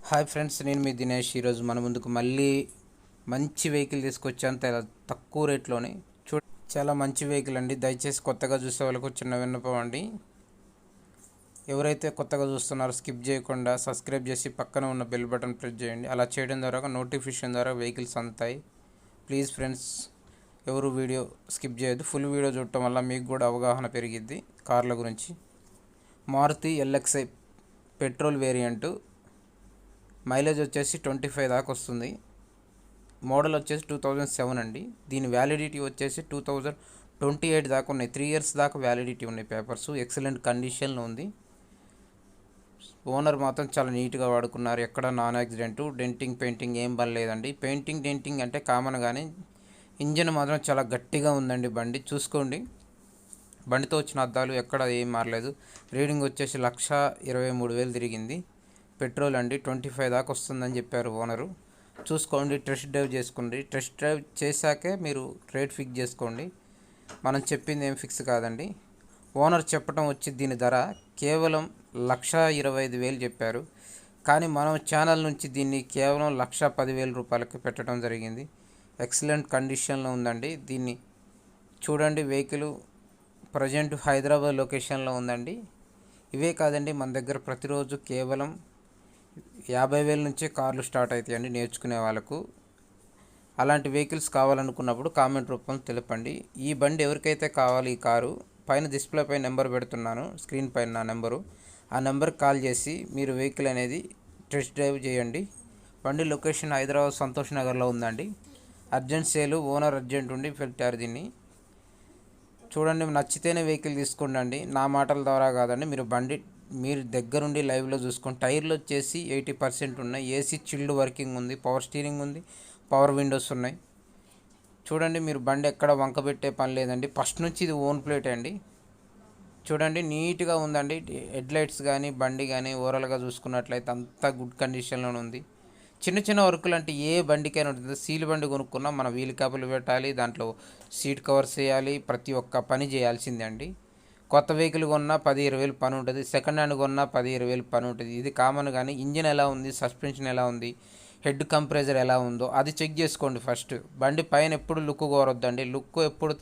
Hi friends, నేను మీ దినేష్. ఈరోజు మన ముందుకు మళ్ళీ మంచి వెహికల్ తీసుకొచ్చాను, తక్కువ రేట్లోనే. చాలా మంచి వెహికల్ అండి. దయచేసి కొత్తగా చూసే వాళ్ళకు చిన్న విన్నపం అండి. ఎవరైతే కొత్తగా చూస్తున్నారో స్కిప్ చేయకుండా సబ్స్క్రైబ్ చేసి పక్కన ఉన్న బెల్ బటన్ ప్రెస్ చేయండి. అలా చేయడం ద్వారా నోటిఫికేషన్ ద్వారా వెహికల్స్ అందుతాయి. ప్లీజ్ ఫ్రెండ్స్, ఎవరు వీడియో స్కిప్ చేయొద్దు. ఫుల్ వీడియో చూడటం వల్ల మీకు కూడా అవగాహన పెరిగిద్ది కార్ల గురించి. Maruti LXI petrol variant. Mileage వచ్చేసి 25 దాకా వస్తుంది. మోడల్ వచ్చేసి 2007 అండి. దీని వ్యాలిడిటీ వచ్చేసి 2028 దాకా ఉన్నాయి. 3 ఇయర్స్ దాకా వ్యాలిడిటీ ఉన్నాయి. పేపర్స్ ఎక్సలెంట్ కండిషన్లో ఉంది. ఓనర్ మాత్రం చాలా నీట్గా వాడుకున్నారు. ఎక్కడ నాన్ యాక్సిడెంటు, డెంటింగ్ పెయింటింగ్ ఏం పర్లేదండి. పెయింటింగ్ డెంటింగ్ అంటే కామన్, కానీ ఇంజన్ మాత్రం చాలా గట్టిగా ఉందండి. బండి చూసుకోండి. బండితో వచ్చిన అద్దాలు ఎక్కడ ఏం మారలేదు. రీడింగ్ వచ్చేసి 1,23,000 తిరిగింది. పెట్రోల్ అండి. 25 దాకా వస్తుందని చెప్పారు ఓనరు. చూసుకోండి, టెస్ట్ డ్రైవ్ చేసుకోండి. టెస్ట్ డ్రైవ్ చేశాకే మీరు రేట్ ఫిక్స్ చేసుకోండి. మనం చెప్పింది ఏం ఫిక్స్ కాదండి. ఓనర్ చెప్పడం వచ్చి దీని ధర కేవలం 1,25,000 చెప్పారు. కానీ మనం ఛానల్ నుంచి దీన్ని కేవలం 1,10,000 రూపాయలకి పెట్టడం జరిగింది. ఎక్సలెంట్ కండిషన్లో ఉందండి. దీన్ని చూడండి. వెహికల్ ప్రజెంట్ హైదరాబాద్ లొకేషన్లో ఉందండి. ఇవే కాదండి, మన దగ్గర ప్రతిరోజు కేవలం 50,000 నుంచే కార్లు స్టార్ట్ అవుతాయండి నేర్చుకునే వాళ్ళకు. అలాంటి వెహికల్స్ కావాలనుకున్నప్పుడు కామెంట్ రూపంలో తెలపండి. ఈ బండి ఎవరికైతే కావాలి, ఈ కారు పైన డిస్ప్లే పైన నెంబర్ పెడుతున్నాను, స్క్రీన్ పైన నా నెంబరు. ఆ నెంబర్కి కాల్ చేసి మీరు వెహికల్ అనేది టెస్ట్ డ్రైవ్ చేయండి. బండి లొకేషన్ హైదరాబాద్ సంతోష్ నగర్లో ఉందండి. అర్జెంట్ సేలు, ఓనర్ అర్జెంట్ ఉండి పెట్టారు దీన్ని. చూడండి, నచ్చితేనే వెహికల్ తీసుకోండి. నా మాటల ద్వారా కాదండి. మీరు దగ్గరుండి లైవ్లో చూసుకోండి. టైర్లు వచ్చేసి 80% ఉన్నాయి. ఏసీ చిల్డ్ వర్కింగ్ ఉంది. పవర్ స్టీరింగ్ ఉంది. పవర్ విండోస్ ఉన్నాయి. చూడండి, మీరు బండి ఎక్కడ వంక పెట్టే పని లేదండి. ఫస్ట్ నుంచి ఇది ఓన్ ప్లేట్ అండి. చూడండి, నీట్గా ఉందండి. హెడ్ లైట్స్ కానీ బండి కానీ ఓవరాల్గా చూసుకున్నట్లయితే అంతా గుడ్ కండిషన్లోనే ఉంది. చిన్న చిన్న వర్కులు అంటే ఏ బండికైనా ఉంటుంది. సీల్ బండి కొనుక్కున్నా మన వీల్ క్యాపులు పెట్టాలి, దాంట్లో సీట్ కవర్స్ వేయాలి, ప్రతి ఒక్క పని చేయాల్సిందే అండి. కొత్త వెహికల్ కొన్నా 10-20 పని ఉంటుంది. సెకండ్ హ్యాండ్ కొన్నా 10-20 పని ఉంటుంది. ఇది కామన్. కానీ ఇంజిన్ ఎలా ఉంది, సస్పెన్షన్ ఎలా ఉంది, హెడ్ కంప్రెసర్ ఎలా ఉందో అది చెక్ చేసుకోండి ఫస్ట్. బండి పైన ఎప్పుడు లుక్ కోరొద్దండి. లుక్ ఎప్పుడు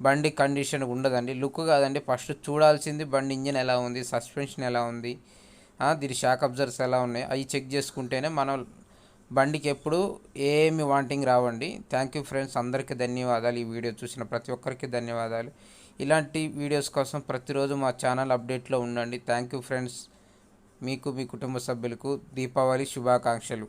బండి కండిషన్ ఉండదండి. లుక్ కాదండి, ఫస్ట్ చూడాల్సింది బండి ఇంజిన్ ఎలా ఉంది, సస్పెన్షన్ ఎలా ఉంది, దీని షాక్ అబ్జర్వర్స్ ఎలా ఉన్నాయి, అవి చెక్ చేసుకుంటేనే మనం బండికి ఎప్పుడు ఏమి వాంటింగ్ రావండి. థ్యాంక్ యూ ఫ్రెండ్స్, అందరికీ ధన్యవాదాలు. ఈ వీడియో చూసిన ప్రతి ఒక్కరికి ధన్యవాదాలు. ఇలాంటి వీడియోస్ కోసం ప్రతిరోజు మా ఛానల్ అప్డేట్లో ఉండండి. Thank you friends. మీకు, మీ కుటుంబ సభ్యులకు దీపావళి శుభాకాంక్షలు.